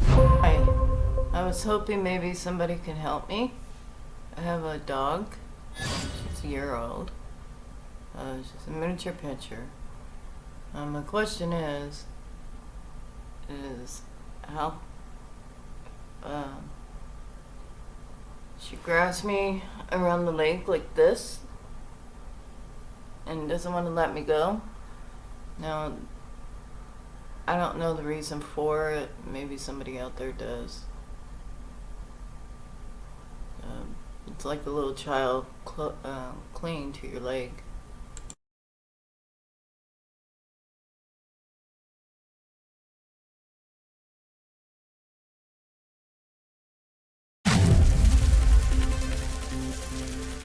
Hi. I was hoping maybe somebody could help me. I have a dog. She's a year old. She's a miniature pinscher. My question is how she grabs me around the leg like this and doesn't want to let me go. Now, I don't know the reason for it. Maybe somebody out there does. It's like a little child clinging to your leg.